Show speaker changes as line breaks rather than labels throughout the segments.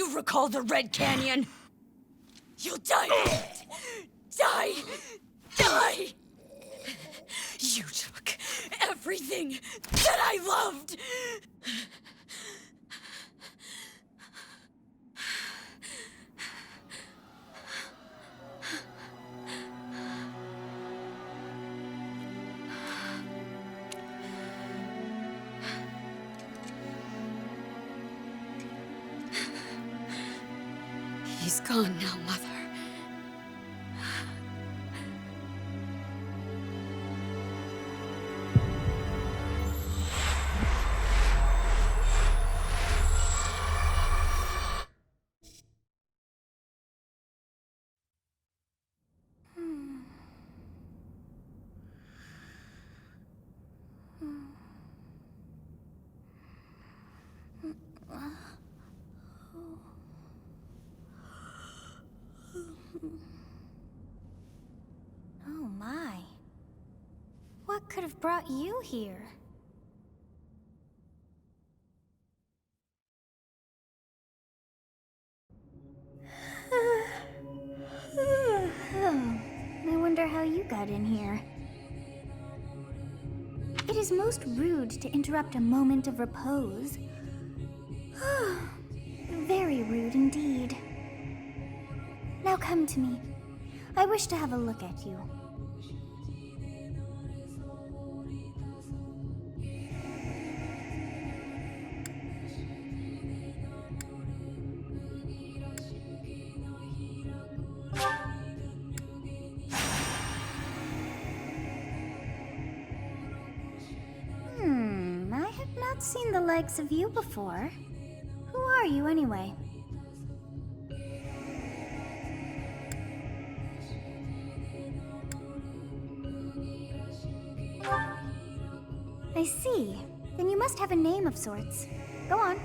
you recall the Red Canyon? You'll die in it. Die! Die! You took everything that I loved! He's gone now, Mother.
Oh my. What could have brought you here? Oh, I wonder how you got in here. It is most rude to interrupt a moment of repose. Very rude indeed. Now come to me. I wish to have a look at you. I have not seen the likes of you before. Who are you anyway? I see. Then you must have a name of sorts. Go on.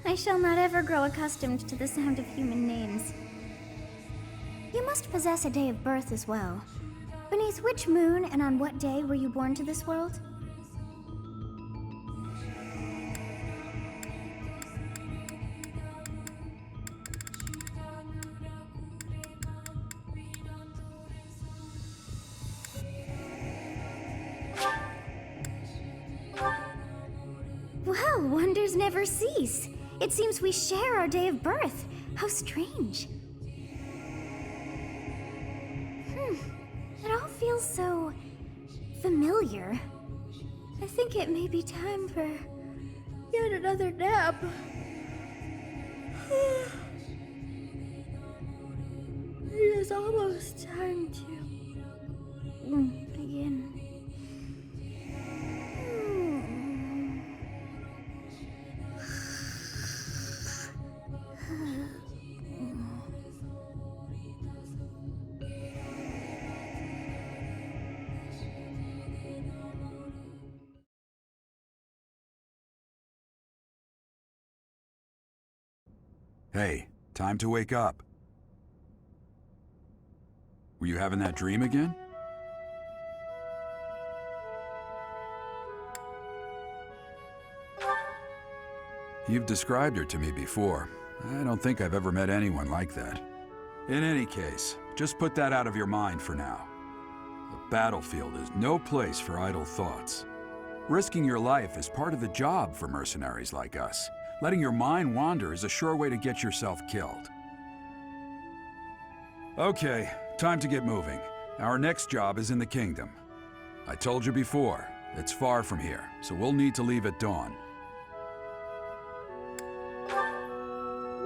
I shall not ever grow accustomed to the sound of human names. You must possess a day of birth as well. Beneath which moon and on what day were you born to this world? Well, wonders never cease. It seems we share our day of birth. How strange. It all feels so familiar. I think it may be time for yet another nap. It is almost time to begin.
Hey, time to wake up. Were you having that dream again? You've described her to me before. I don't think I've ever met anyone like that. In any case, just put that out of your mind for now. The battlefield is no place for idle thoughts. Risking your life is part of the job for mercenaries like us. Letting your mind wander is a sure way to get yourself killed. Okay, time to get moving. Our next job is in the kingdom. I told you before, it's far from here, so we'll need to leave at dawn.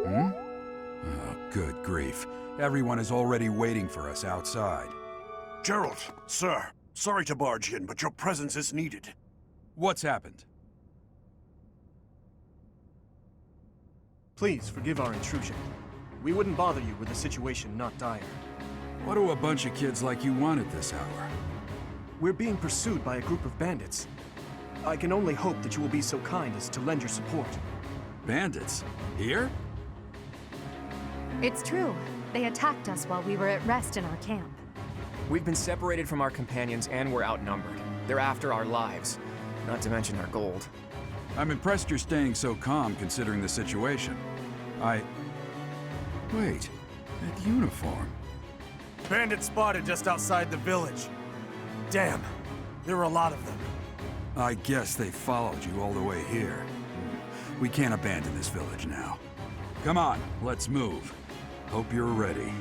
Oh, good grief. Everyone is already waiting for us outside.
Gerald, sir, sorry to barge in, but your presence is needed.
What's happened?
Please forgive our intrusion. We wouldn't bother you with a situation not dire.
What do a bunch of kids like you want at this hour?
We're being pursued by a group of bandits. I can only hope that you will be so kind as to lend your support.
Bandits? Here?
It's true. They attacked us while we were at rest in our camp.
We've been separated from our companions and we're outnumbered. They're after our lives, not to mention our gold.
I'm impressed you're staying so calm considering the situation. Wait, that uniform.
Bandits spotted just outside the village. Damn, there were a lot of them.
I guess they followed you all the way here. We can't abandon this village now. Come on, let's move. Hope you're ready.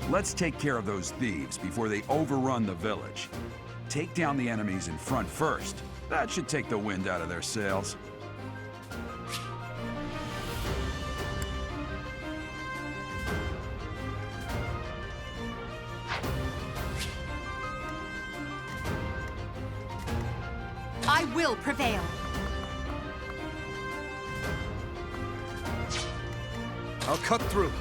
Let's take care of those thieves before they overrun the village. Take down the enemies in front first. That should take the wind out of their sails.
I will prevail.
I'll cut through.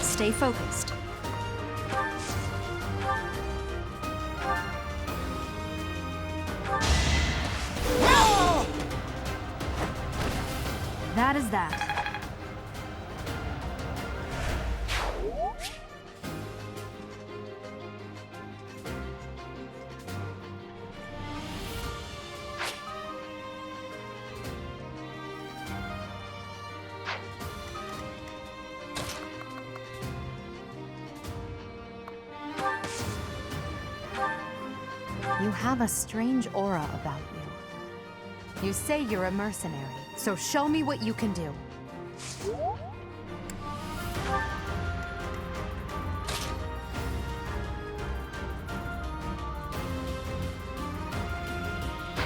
Stay focused. That is that. You have a strange aura about you. You say you're a mercenary, so show me what you can do.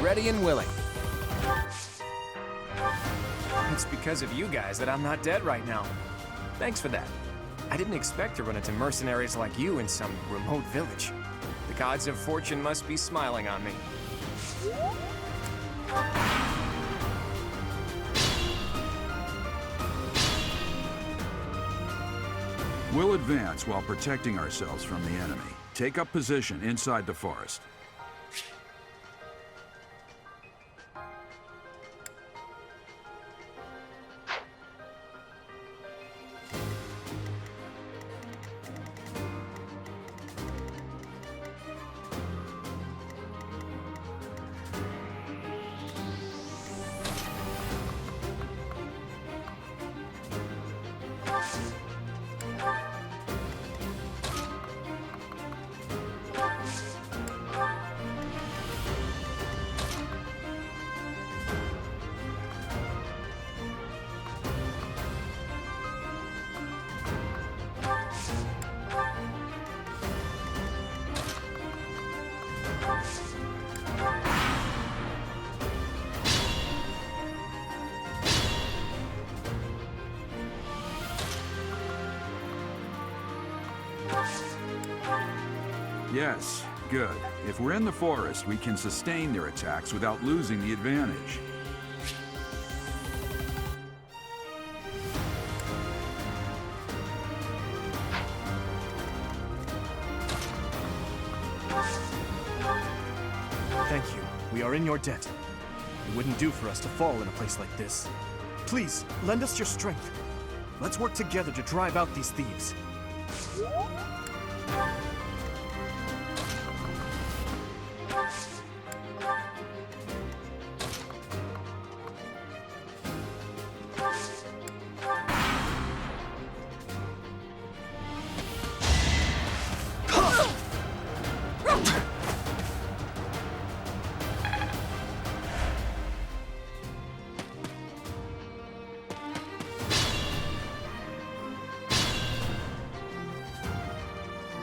Ready and willing. It's because of you guys that I'm not dead right now. Thanks for that. I didn't expect to run into mercenaries like you in some remote village. The gods of fortune must be smiling on me.
We'll advance while protecting ourselves from the enemy. Take up position inside the forest. Yes, good. If we're in the forest, we can sustain their attacks without losing the advantage.
Thank you. We are in your debt. It wouldn't do for us to fall in a place like this. Please, lend us your strength. Let's work together to drive out these thieves.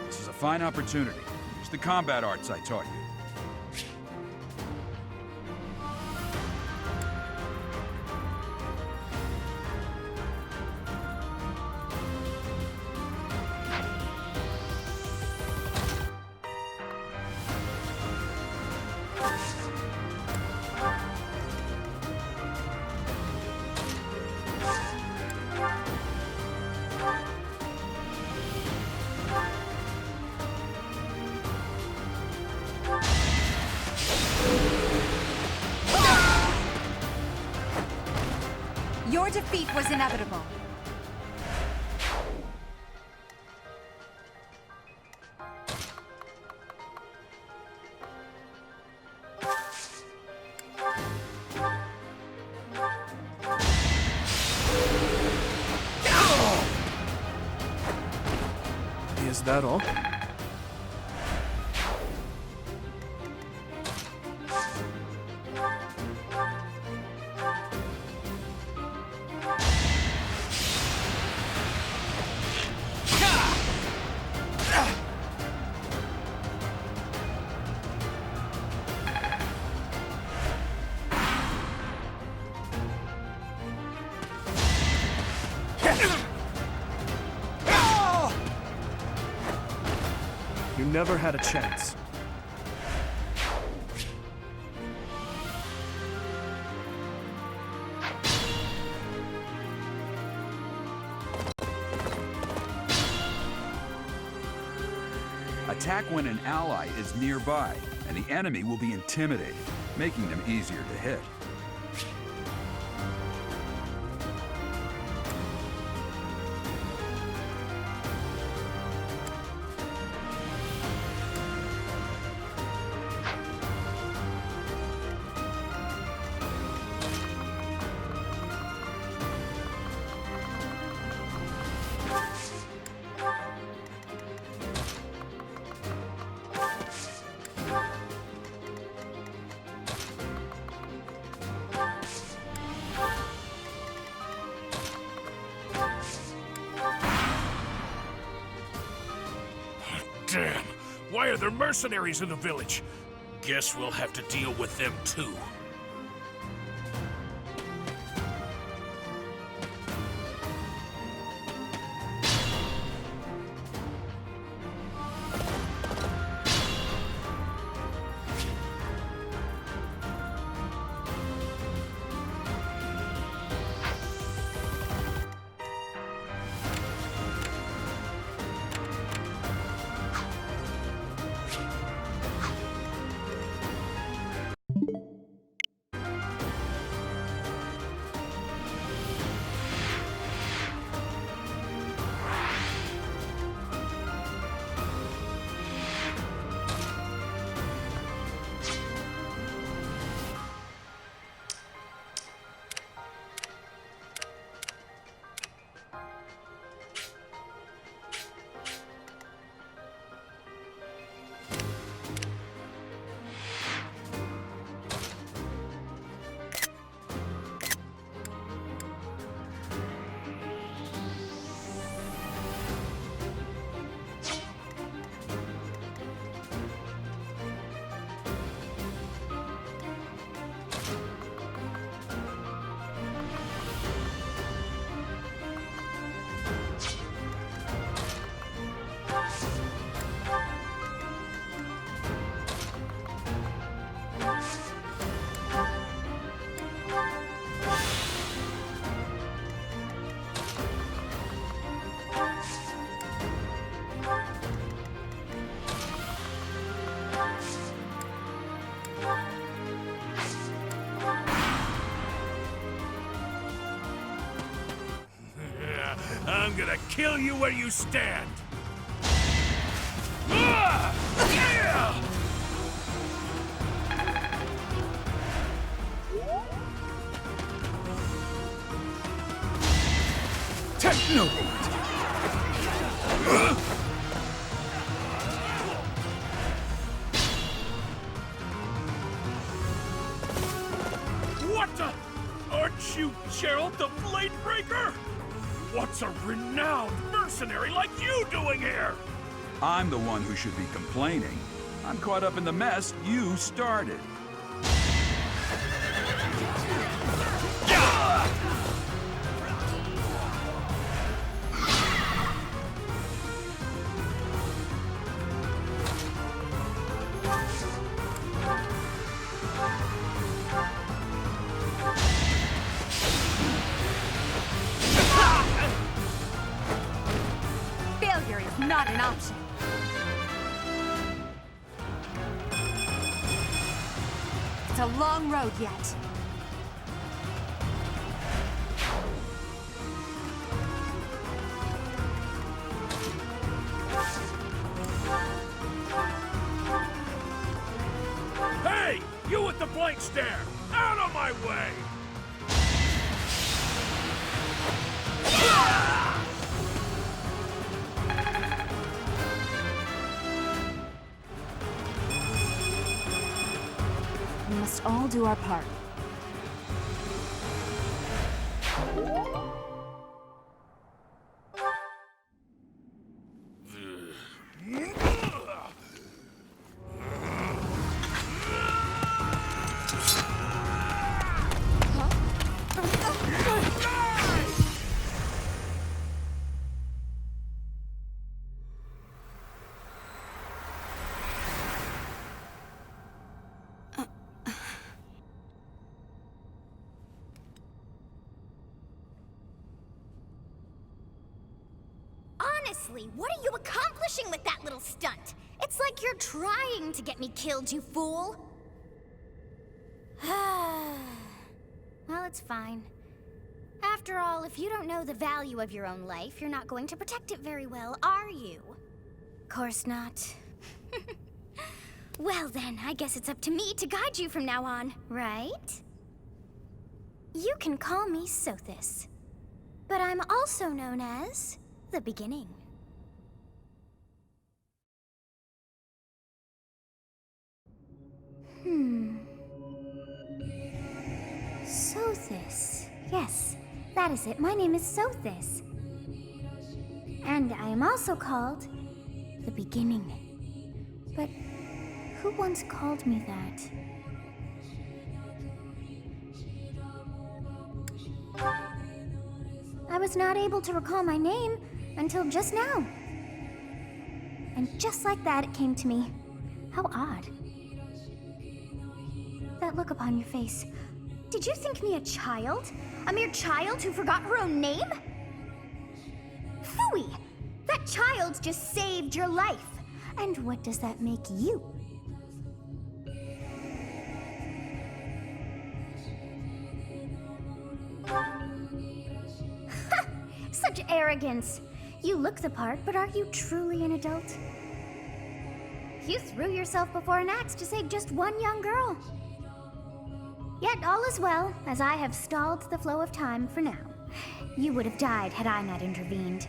This is a fine opportunity. Use the combat arts I taught you.
Your defeat was inevitable.
Is that all? You never had a chance.
Attack when an ally is nearby, and the enemy will be intimidated, making them easier to hit.
Damn! Why are there mercenaries in the village? Guess we'll have to deal with them too. gonna kill you where you stand! Ah! Yeah!
Techno!
What the? Aren't you Gerald the Blade Breaker? What's a renowned mercenary like you doing here?
I'm the one who should be complaining. I'm caught up in the mess you started.
Failure is not an option. It's a long road yet.
Hey! You with the blank stare! Out of my way!
We must all do our part.
Honestly, what are you accomplishing with that little stunt? It's like you're trying to get me killed, you fool! Well, it's fine. After all, if you don't know the value of your own life, you're not going to protect it very well, are you? Course not. Well then, I guess it's up to me to guide you from now on, right? You can call me Sothis, but I'm also known as the Beginning. Sothis. Yes, that is it. My name is Sothis. And I am also called the Beginning. But who once called me that? I was not able to recall my name until just now. And just like that, it came to me. How odd. That look upon your face. Did you think me a child? A mere child who forgot her own name? Phooey! That child just saved your life. And what does that make you? Such arrogance. You look the part, but are you truly an adult? You threw yourself before an axe to save just one young girl. Yet all is well, as I have stalled the flow of time for now. You would have died had I not intervened.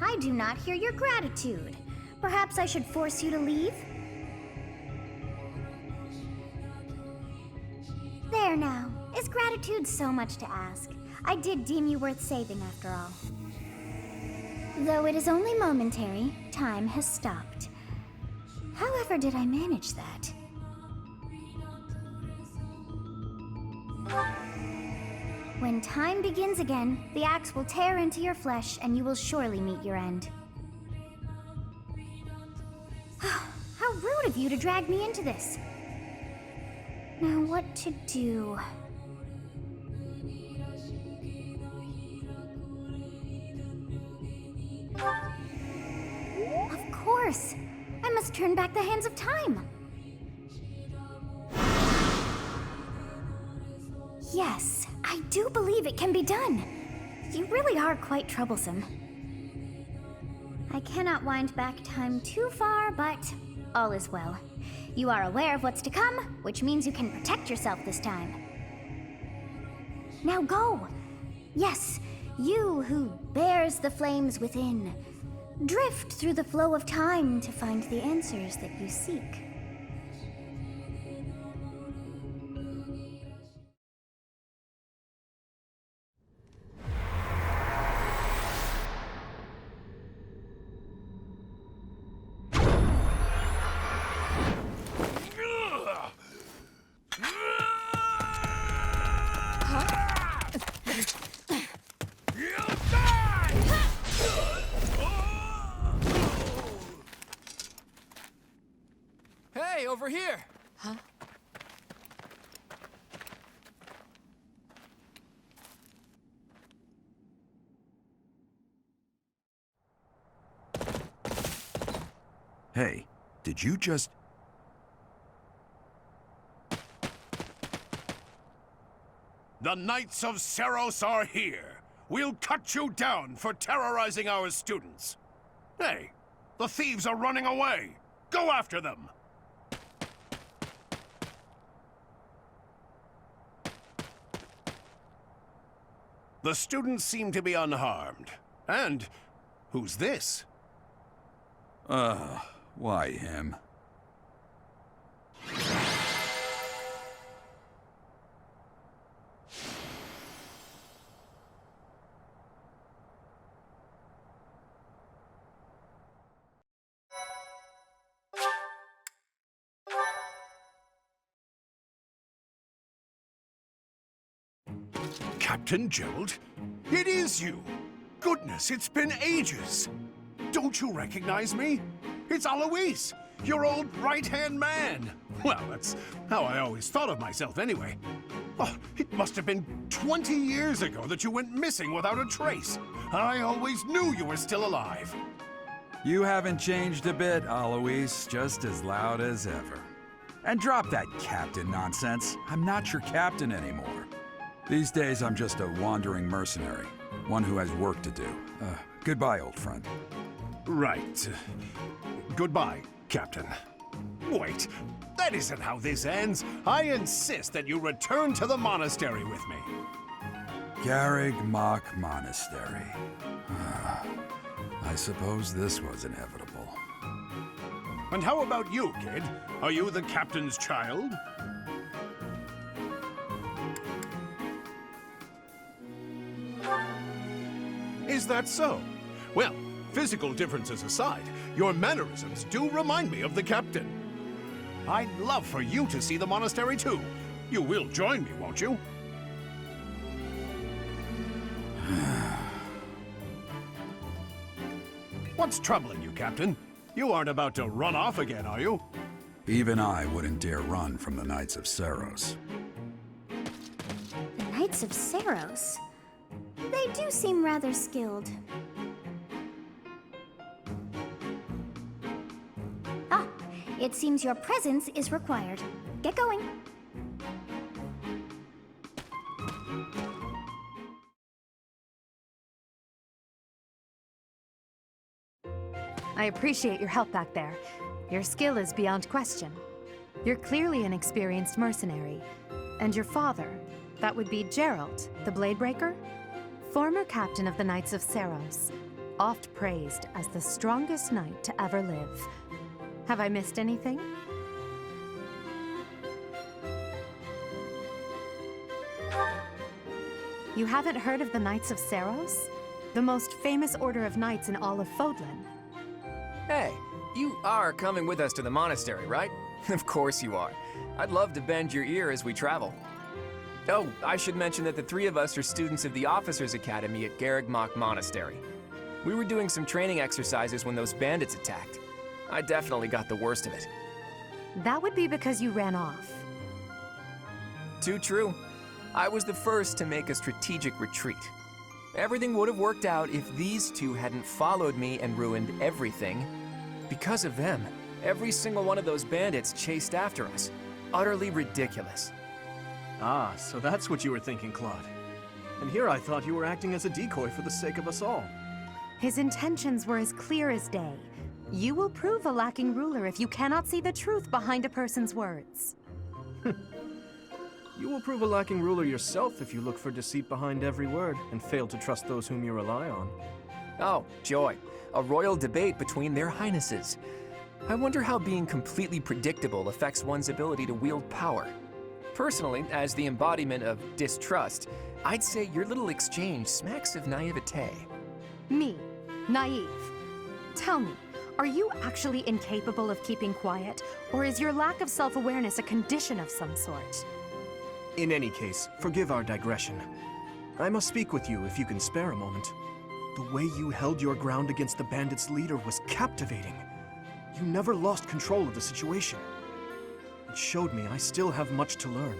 I do not hear your gratitude. Perhaps I should force you to leave? There now. Is gratitude so much to ask? I did deem you worth saving after all. Though it is only momentary, time has stopped. However did I manage that? When time begins again, the axe will tear into your flesh and you will surely meet your end. How rude of you to drag me into this. Now what to do? Of course! I must turn back the hands of time! Yes, I do believe it can be done. You really are quite troublesome. I cannot wind back time too far, but all is well. You are aware of what's to come, which means you can protect yourself this time. Now go! Yes, you who bears the flames within. Drift through the flow of time to find the answers that you seek.
Hey, over here!
Huh?
Hey, did you just...
The Knights of Seros are here. We'll cut you down for terrorizing our students. Hey, the thieves are running away. Go after them. The students seem to be unharmed. And who's this?
Why him?
Captain Gerald? It is you! Goodness, it's been ages! Don't you recognize me? It's Alois, your old right-hand man! Well, that's how I always thought of myself anyway. Oh, it must have been 20 years ago that you went missing without a trace. I always knew you were still alive.
You haven't changed a bit, Alois, just as loud as ever. And drop that captain nonsense. I'm not your captain anymore. These days, I'm just a wandering mercenary. One who has work to do. Goodbye, old friend.
Right. Goodbye, Captain. Wait, that isn't how this ends. I insist that you return to the monastery with me.
Garreg Mach Monastery. I suppose this was inevitable.
And how about you, kid? Are you the captain's child? Is that so? Well, physical differences aside, your mannerisms do remind me of the captain. I'd love for you to see the monastery too. You will join me, won't you? What's troubling you, Captain? You aren't about to run off again, are you?
Even I wouldn't dare run from the Knights of Seros.
The Knights of Seros? They do seem rather skilled. Ah, it seems your presence is required. Get going.
I appreciate your help back there. Your skill is beyond question. You're clearly an experienced mercenary. And your father, that would be Gerald, the Bladebreaker? Former captain of the Knights of Seros, oft praised as the strongest knight to ever live. Have I missed anything? You haven't heard of the Knights of Seros? The most famous order of knights in all of Fódlan.
Hey, you are coming with us to the monastery, right? Of course you are. I'd love to bend your ear as we travel. Oh, I should mention that the three of us are students of the Officers' Academy at Garreg Mach Monastery. We were doing some training exercises when those bandits attacked. I definitely got the worst of it.
That would be because you ran off.
Too true. I was the first to make a strategic retreat. Everything would have worked out if these two hadn't followed me and ruined everything. Because of them, every single one of those bandits chased after us. Utterly ridiculous.
Ah, so that's what you were thinking, Claude. And here I thought you were acting as a decoy for the sake of us all.
His intentions were as clear as day. You will prove a lacking ruler if you cannot see the truth behind a person's words.
You will prove a lacking ruler yourself if you look for deceit behind every word and fail to trust those whom you rely on.
Oh, joy. A royal debate between their highnesses. I wonder how being completely predictable affects one's ability to wield power. Personally, as the embodiment of distrust, I'd say your little exchange smacks of naivete.
Me, naive. Tell me, are you actually incapable of keeping quiet, or is your lack of self-awareness a condition of some sort?
In any case, forgive our digression. I must speak with you if you can spare a moment. The way you held your ground against the bandits' leader was captivating. You never lost control of the situation. It showed me I still have much to learn.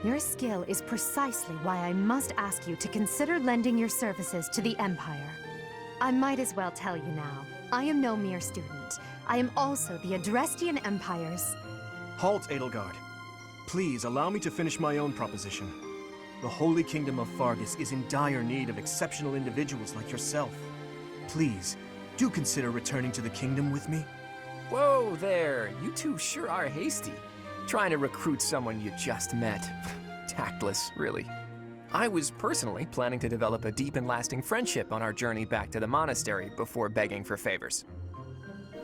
Your skill is precisely why I must ask you to consider lending your services to the Empire. I might as well tell you now, I am no mere student. I am also the Adrestian Empire's...
Halt, Edelgard. Please allow me to finish my own proposition. The Holy Kingdom of Fargus is in dire need of exceptional individuals like yourself. Please, do consider returning to the kingdom with me.
Whoa there, you two sure are hasty. Trying to recruit someone you just met. Tactless, really. I was personally planning to develop a deep and lasting friendship on our journey back to the monastery before begging for favors.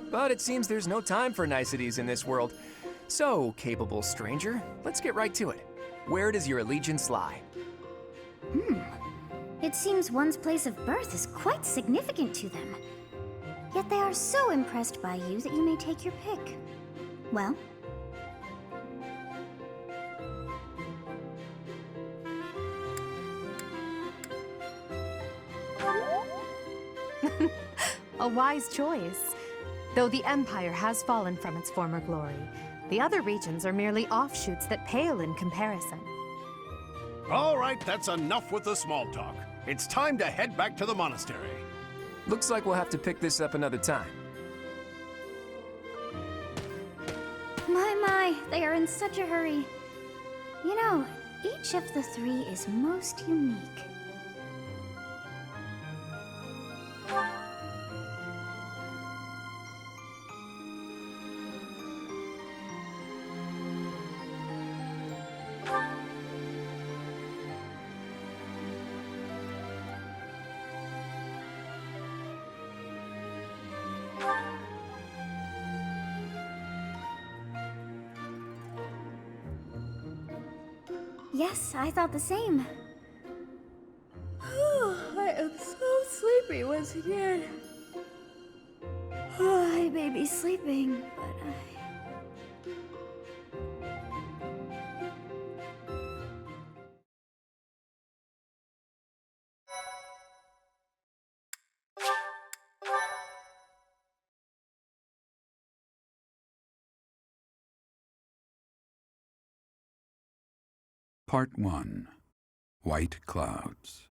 But it seems there's no time for niceties in this world. So, capable stranger, let's get right to it. Where does your allegiance lie?
It seems one's place of birth is quite significant to them. Yet they are so impressed by you that you may take your pick. Well?
A wise choice. Though the Empire has fallen from its former glory, the other regions are merely offshoots that pale in comparison.
All right, that's enough with the small talk. It's time to head back to the monastery.
Looks like we'll have to pick this up another time.
My, they are in such a hurry. You know, each of the three is most unique. Yes, I thought the same. I am so sleepy once again. I may be sleeping, but
Part 1. White Clouds.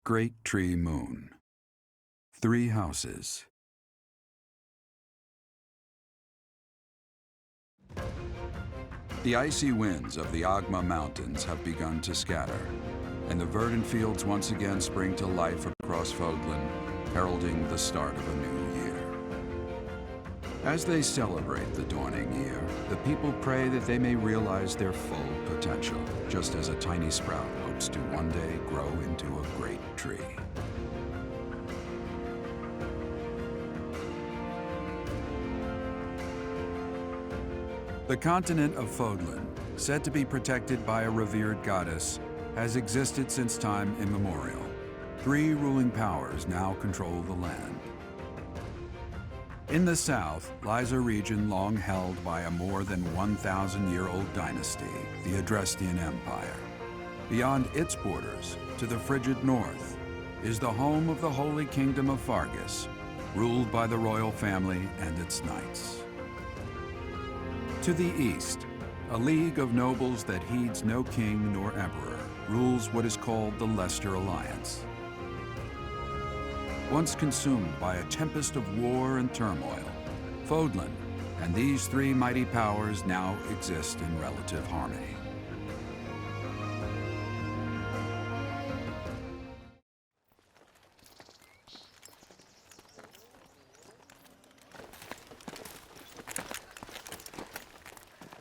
Great Tree Moon. 3 houses. The icy winds of the Agma Mountains have begun to scatter, and the verdant fields once again spring to life across Fódlan, heralding the start of a new year. As they celebrate the dawning year, the people pray that they may realize their full potential, just as a tiny sprout hopes to one day grow into a great tree. The continent of Fódlan, said to be protected by a revered goddess, has existed since time immemorial. 3 ruling powers now control the land. In the south lies a region long held by a more than 1,000-year-old dynasty, the Adrestian Empire. Beyond its borders, to the frigid north, is the home of the Holy Kingdom of Fargus, ruled by the royal family and its knights. To the east, a league of nobles that heeds no king nor emperor rules what is called the Leicester Alliance. Once consumed by a tempest of war and turmoil, Fódlan and these 3 mighty powers now exist in relative harmony.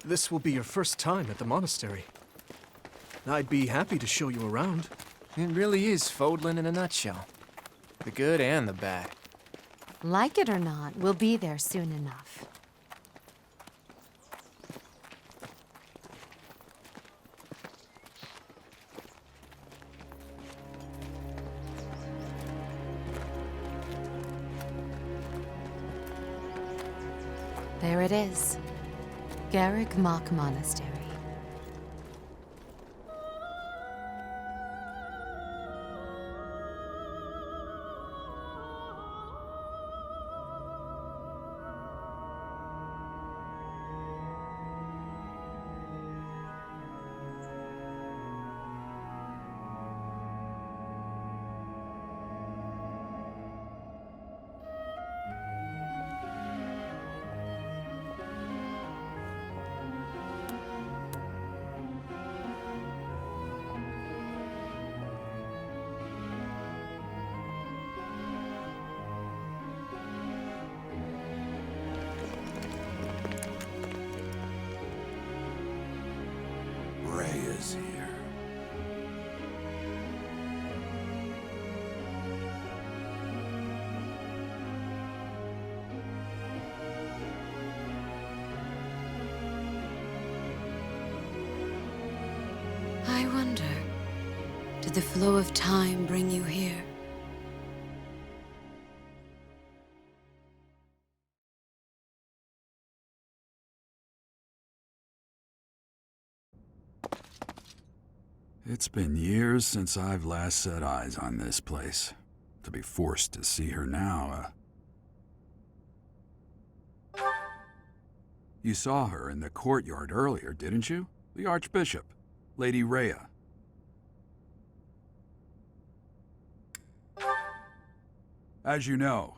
This will be your first time at the monastery. I'd be happy to show you around.
It really is Fódlan in a nutshell. The good and the bad.
Like it or not, we'll be there soon enough. There it is. Garreg Mach Monastery.
Rhea's here.
I wonder, did the flow of time bring you here?
It's been years since I've last set eyes on this place. To be forced to see her now, You saw her in the courtyard earlier, didn't you? The Archbishop, Lady Rhea. As you know,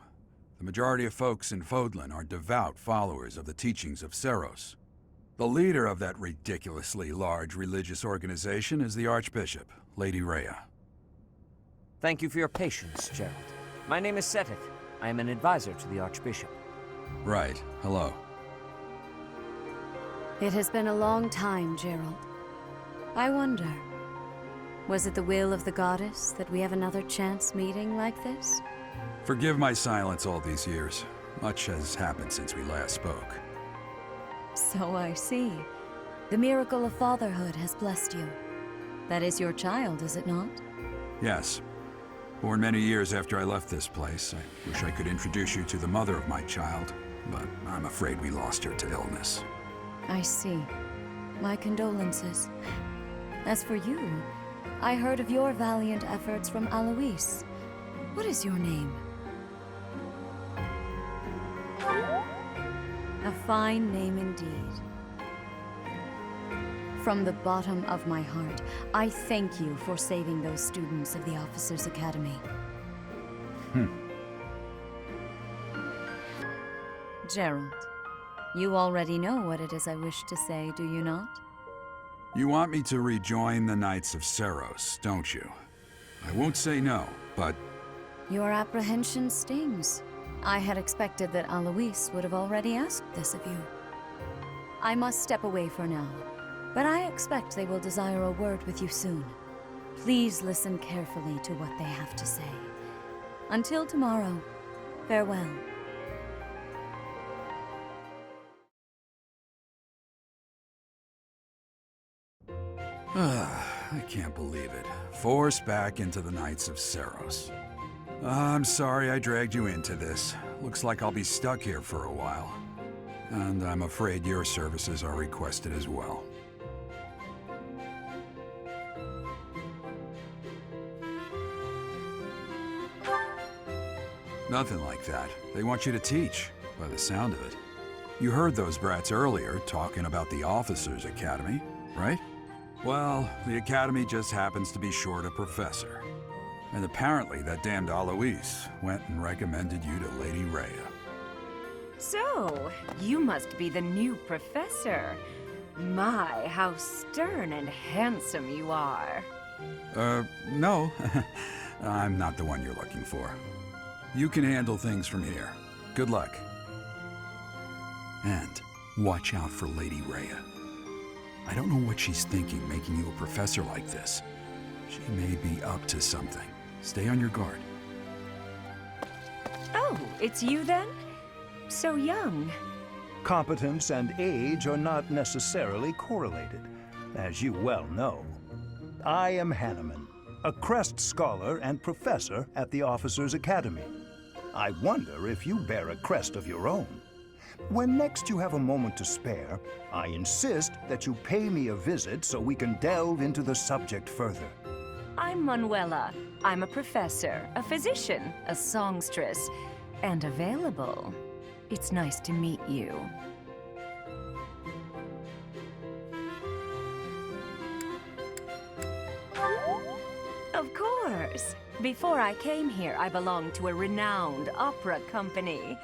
the majority of folks in Fódlan are devout followers of the teachings of Seiros. The leader of that ridiculously large religious organization is the Archbishop, Lady Rhea.
Thank you for your patience, Gerald. My name is sixteenth. I am an advisor to the Archbishop.
Right. Hello.
It has been a long time, Gerald. I wonder, was it the will of the goddess that we have another chance meeting like this?
Forgive my silence all these years. Much has happened since we last spoke.
So I see. The miracle of fatherhood has blessed you. That is your child, is it not?
Yes. Born many years after I left this place, I wish I could introduce you to the mother of my child, but I'm afraid we lost her to illness.
I see. My condolences. As for you, I heard of your valiant efforts from Alois. What is your name? A fine name indeed. From the bottom of my heart, I thank you for saving those students of the Officers' Academy. Gerald, you already know what it is I wish to say, do you not?
You want me to rejoin the Knights of Seiros, don't you? I won't say no, but...
Your apprehension stings. I had expected that Alois would have already asked this of you. I must step away for now, but I expect they will desire a word with you soon. Please listen carefully to what they have to say. Until tomorrow, farewell.
I can't believe it. Forced back into the Knights of Seiros. I'm sorry I dragged you into this. Looks like I'll be stuck here for a while. And I'm afraid your services are requested as well. Nothing like that. They want you to teach, by the sound of it. You heard those brats earlier talking about the Officers' Academy, right? Well, the Academy just happens to be short a professor. And apparently that damned Alois went and recommended you to Lady Rhea.
So, you must be the new professor. My, how stern and handsome you are.
No. I'm not the one you're looking for. You can handle things from here. Good luck. And watch out for Lady Rhea. I don't know what she's thinking, making you a professor like this. She may be up to something. Stay on your guard.
Oh, it's you then? So young.
Competence and age are not necessarily correlated, as you well know. I am Hanneman, a Crest Scholar and Professor at the Officers' Academy. I wonder if you bear a crest of your own. When next you have a moment to spare, I insist that you pay me a visit so we can delve into the subject further.
I'm Manuela. I'm a professor, a physician, a songstress, and available. It's nice to meet you. Of course. Before I came here, I belonged to a renowned opera company.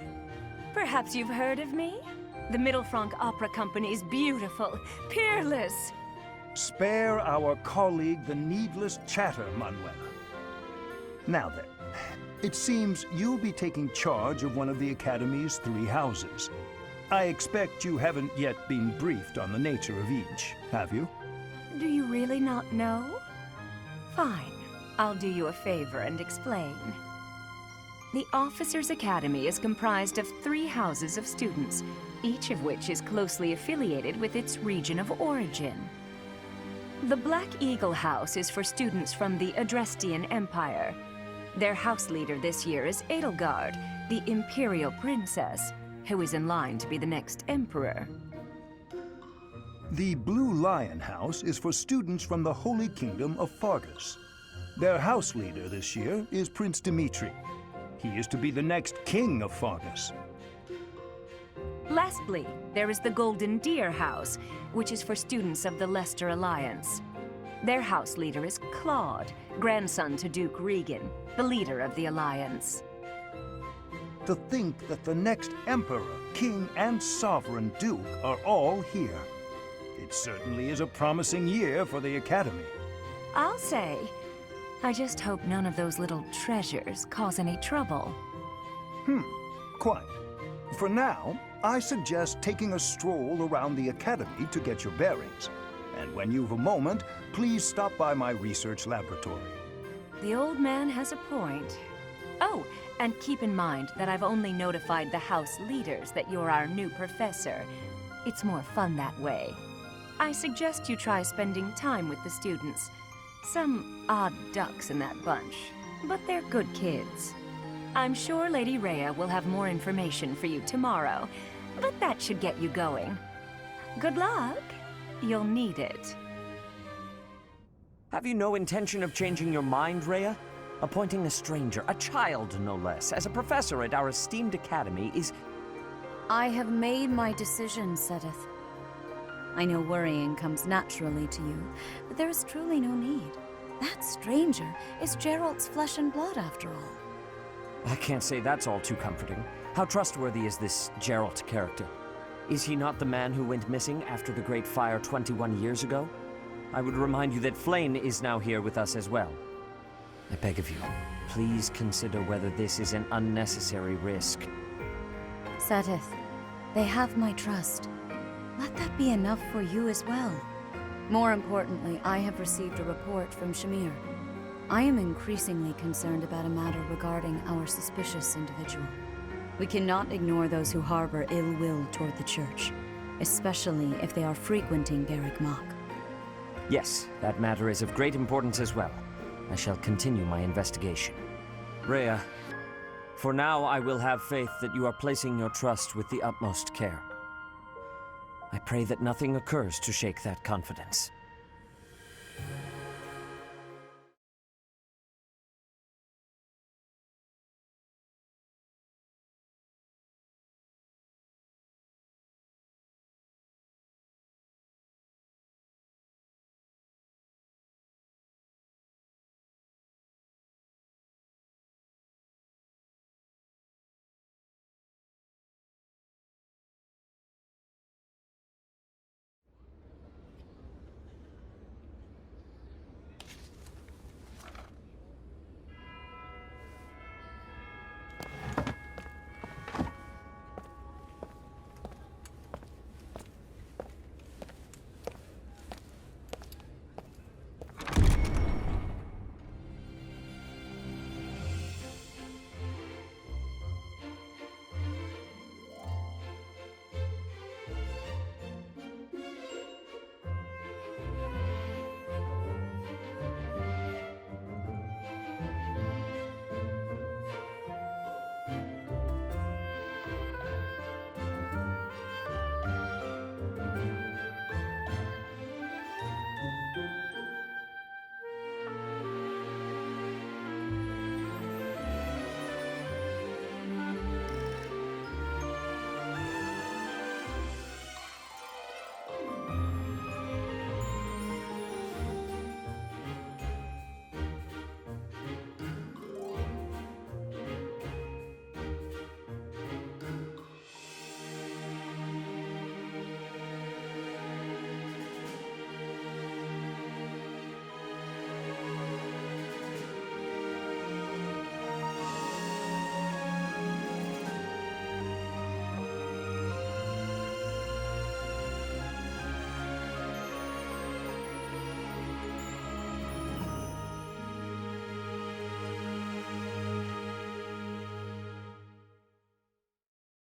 Perhaps you've heard of me? The Mittelfranc Opera Company is beautiful, peerless.
Spare our colleague the needless chatter, Manuela. Now then, it seems you'll be taking charge of one of the Academy's 3 houses. I expect you haven't yet been briefed on the nature of each, have you?
Do you really not know? Fine. I'll do you a favor and explain. The Officers' Academy is comprised of 3 houses of students, each of which is closely affiliated with its region of origin. The Black Eagle House is for students from the Adrestian Empire. Their house leader this year is Edelgard, the Imperial Princess, who is in line to be the next Emperor.
The Blue Lion House is for students from the Holy Kingdom of Fargus. Their house leader this year is Prince Dimitri. He is to be the next king of Fargus.
Lastly, there is the Golden Deer House, which is for students of the Leicester Alliance. Their house leader is Claude, grandson to Duke Regan, the leader of the Alliance.
To think that the next Emperor, King, and Sovereign Duke are all here. It certainly is a promising year for the Academy.
I'll say. I just hope none of those little treasures cause any trouble.
Quite. For now, I suggest taking a stroll around the Academy to get your bearings. And when you've a moment, please stop by my research laboratory.
The old man has a point. Oh, and keep in mind that I've only notified the house leaders that you're our new professor. It's more fun that way. I suggest you try spending time with the students. Some odd ducks in that bunch, but they're good kids. I'm sure Lady Rhea will have more information for you tomorrow, but that should get you going. Good luck. You'll need it.
Have you no intention of changing your mind, Rhea? Appointing a stranger, a child no less, as a professor at our esteemed academy is...
I have made my decision, Sethith. I know worrying comes naturally to you, but there is truly no need. That stranger is Geralt's flesh and blood, after all.
I can't say that's all too comforting. How trustworthy is this Geralt character? Is he not the man who went missing after the Great Fire 21 years ago? I would remind you that Flayn is now here with us as well. I beg of you, please consider whether this is an unnecessary risk.
Sethith, they have my trust. Let that be enough for you as well. More importantly, I have received a report from Shamir. I am increasingly concerned about a matter regarding our suspicious individual. We cannot ignore those who harbor ill will toward the Church, especially if they are frequenting Garreg Mach.
Yes, that matter is of great importance as well. I shall continue my investigation. Rhea, for now I will have faith that you are placing your trust with the utmost care. I pray that nothing occurs to shake that confidence.